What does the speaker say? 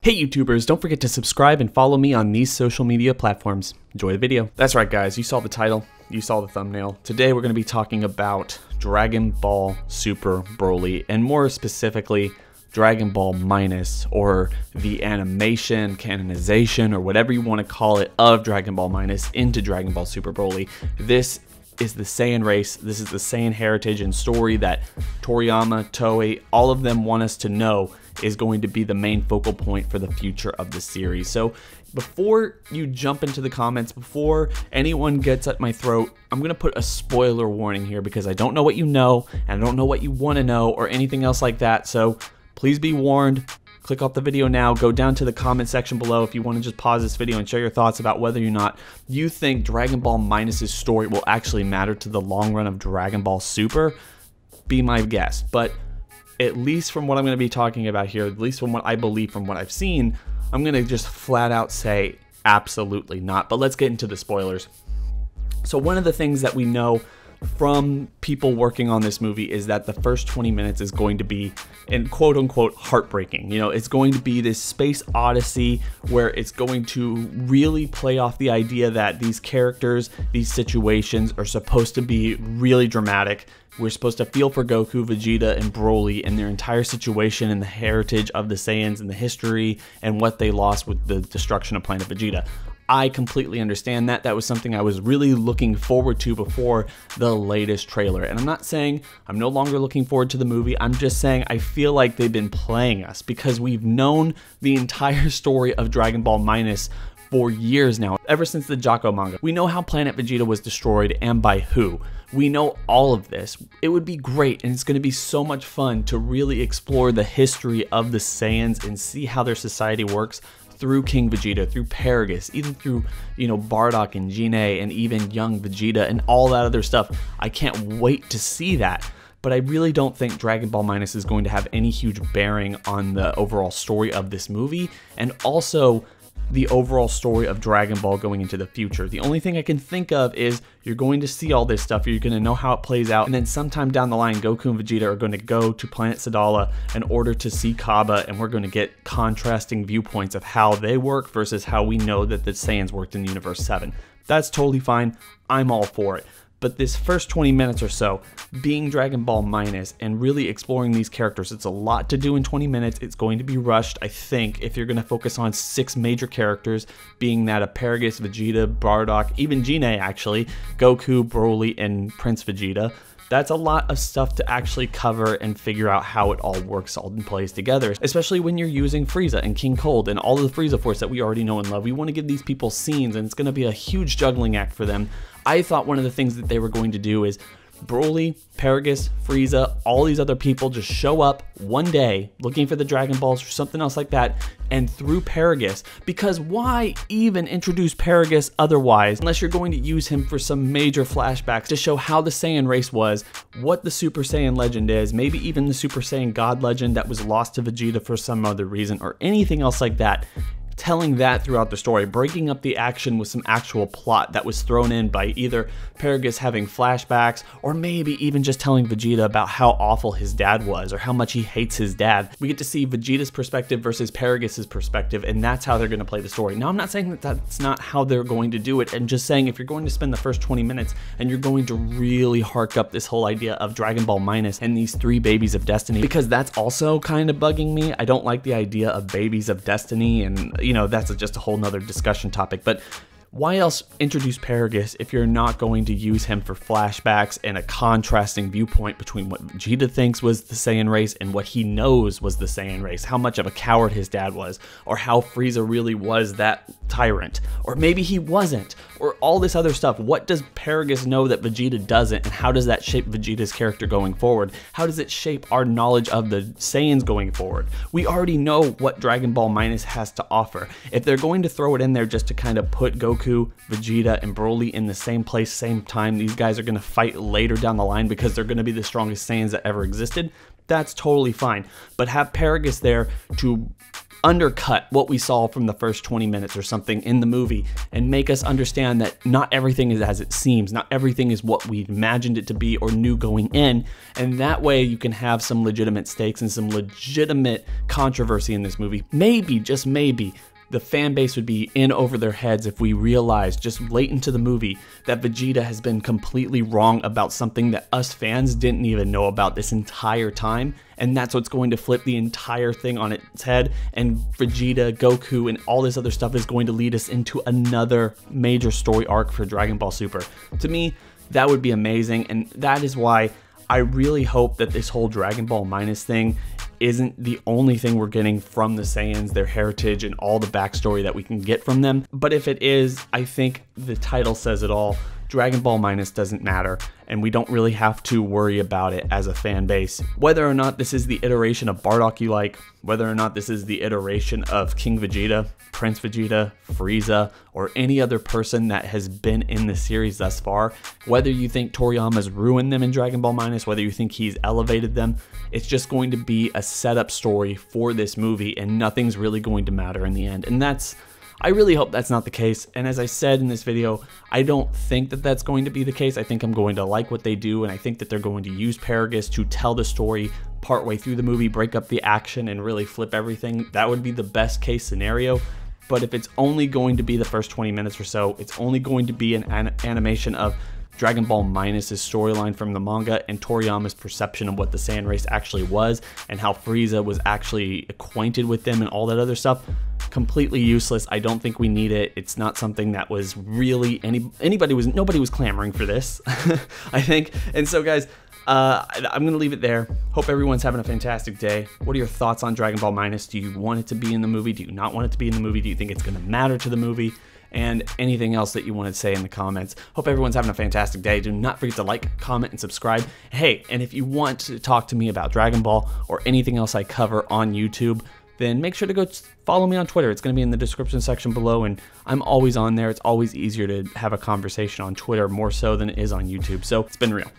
Hey YouTubers, don't forget to subscribe and follow me on these social media platforms. Enjoy the video. That's right guys, you saw the title, you saw the thumbnail. Today we're going to be talking about Dragon Ball Super Broly, and more specifically, Dragon Ball Minus, or the animation, canonization, or whatever you want to call it, of Dragon Ball Minus into Dragon Ball Super Broly. This is the Saiyan race, this is the Saiyan heritage and story that Toriyama, Toei, all of them want us to know is going to be the main focal point for the future of the series. So before you jump into the comments, before anyone gets at my throat, I'm going to put a spoiler warning here because I don't know what you know, and I don't know what you want to know or anything else like that. So please be warned. Click off the video now, go down to the comment section below if you want to just pause this video and share your thoughts about whether or not you think Dragon Ball Minus's story will actually matter to the long run of Dragon Ball Super. Be my guest. But at least from what I'm going to be talking about here, at least from what I believe, from what I've seen, I'm going to just flat out say absolutely not. But let's get into the spoilers. So one of the things that we know from people working on this movie is that the first 20 minutes is going to be, in quote unquote, heartbreaking. You know, it's going to be this space odyssey where it's going to really play off the idea that these characters, these situations are supposed to be really dramatic. We're supposed to feel for Goku, Vegeta, and Broly and their entire situation and the heritage of the Saiyans and the history and what they lost with the destruction of Planet Vegeta. I completely understand that. That was something I was really looking forward to before the latest trailer. And I'm not saying I'm no longer looking forward to the movie. I'm just saying I feel like they've been playing us because we've known the entire story of Dragon Ball Minus for years now, ever since the Jocko manga. We know how Planet Vegeta was destroyed and by who. We know all of this. It would be great, and it's going to be so much fun to really explore the history of the Saiyans and see how their society works through King Vegeta, through Paragus, even through, you know, Bardock and Gine and even young Vegeta and all that other stuff. I can't wait to see that. But I really don't think Dragon Ball Minus is going to have any huge bearing on the overall story of this movie, and also the overall story of Dragon Ball going into the future. The only thing I can think of is you're going to see all this stuff, you're going to know how it plays out, and then sometime down the line, Goku and Vegeta are going to go to Planet Sadala in order to see Kaba, and we're going to get contrasting viewpoints of how they work versus how we know that the Saiyans worked in Universe 7. That's totally fine. I'm all for it. But this first 20 minutes or so, being Dragon Ball Minus and really exploring these characters, it's a lot to do in 20 minutes. It's going to be rushed, I think, if you're going to focus on 6 major characters, being that of Paragus, Vegeta, Bardock, even Gine actually, Goku, Broly, and Prince Vegeta. That's a lot of stuff to actually cover and figure out how it all works all in place together, especially when you're using Frieza and King Cold and all of the Frieza Force that we already know and love. We want to give these people scenes, and it's going to be a huge juggling act for them. I thought one of the things that they were going to do is Broly, Paragus, Frieza, all these other people just show up one day looking for the Dragon Balls or something else like that, and through Paragus, because why even introduce Paragus otherwise unless you're going to use him for some major flashbacks to show how the Saiyan race was, what the Super Saiyan legend is, maybe even the Super Saiyan God legend that was lost to Vegeta for some other reason or anything else like that. Telling that throughout the story, breaking up the action with some actual plot that was thrown in by either Paragus having flashbacks or maybe even just telling Vegeta about how awful his dad was or how much he hates his dad. We get to see Vegeta's perspective versus Paragus's perspective, and that's how they're going to play the story. Now, I'm not saying that that's not how they're going to do it. I'm just saying if you're going to spend the first 20 minutes and you're going to really hark up this whole idea of Dragon Ball Minus and these 3 babies of destiny, because that's also kind of bugging me. I don't like the idea of babies of destiny, and you know, that's just a whole nother discussion topic. But why else introduce Paragus if you're not going to use him for flashbacks and a contrasting viewpoint between what Vegeta thinks was the Saiyan race and what he knows was the Saiyan race, how much of a coward his dad was, or how Frieza really was that tyrant, or maybe he wasn't, or all this other stuff. What does Paragus know that Vegeta doesn't, and how does that shape Vegeta's character going forward? How does it shape our knowledge of the Saiyans going forward? We already know what Dragon Ball Minus has to offer. If they're going to throw it in there just to kind of put Goku, Vegeta, and Broly in the same place, same time, these guys are going to fight later down the line because they're going to be the strongest Saiyans that ever existed, that's totally fine. But have Paragus there to undercut what we saw from the first 20 minutes or something in the movie and make us understand that not everything is as it seems, not everything is what we imagined it to be or knew going in, and that way you can have some legitimate stakes and some legitimate controversy in this movie. Maybe, just maybe, the fan base would be in over their heads if we realized just late into the movie that Vegeta has been completely wrong about something that us fans didn't even know about this entire time, and that's what's going to flip the entire thing on its head, and Vegeta, Goku, and all this other stuff is going to lead us into another major story arc for Dragon Ball Super. To me, that would be amazing, and that is why I really hope that this whole Dragon Ball Minus thing isn't the only thing we're getting from the Saiyans, their heritage, and all the backstory that we can get from them. But if it is, I think the title says it all. Dragon Ball Minus doesn't matter, and we don't really have to worry about it as a fan base. Whether or not this is the iteration of Bardock you like, whether or not this is the iteration of King Vegeta, Prince Vegeta, Frieza, or any other person that has been in the series thus far, whether you think Toriyama's ruined them in Dragon Ball Minus, whether you think he's elevated them, it's just going to be a setup story for this movie, and nothing's really going to matter in the end. And I really hope that's not the case, and as I said in this video, I don't think that that's going to be the case. I think I'm going to like what they do, and I think that they're going to use Paragus to tell the story partway through the movie, break up the action, and really flip everything. That would be the best case scenario. But if it's only going to be the first 20 minutes or so, it's only going to be an animation of Dragon Ball Minus's storyline from the manga and Toriyama's perception of what the Saiyan race actually was and how Frieza was actually acquainted with them and all that other stuff. Completely useless. I don't think we need it. It's not something that was really nobody was clamoring for this. I think. And so guys, I'm gonna leave it there. Hope everyone's having a fantastic day. What are your thoughts on Dragon Ball Minus? Do you want it to be in the movie? Do you not want it to be in the movie? Do you think it's gonna matter to the movie? And anything else that you want to say in the comments. Hope everyone's having a fantastic day. Do not forget to like, comment, and subscribe. Hey, and if you want to talk to me about Dragon Ball or anything else I cover on YouTube, then make sure to go follow me on Twitter. It's going to be in the description section below, and I'm always on there. It's always easier to have a conversation on Twitter more so than it is on YouTube. So it's been real.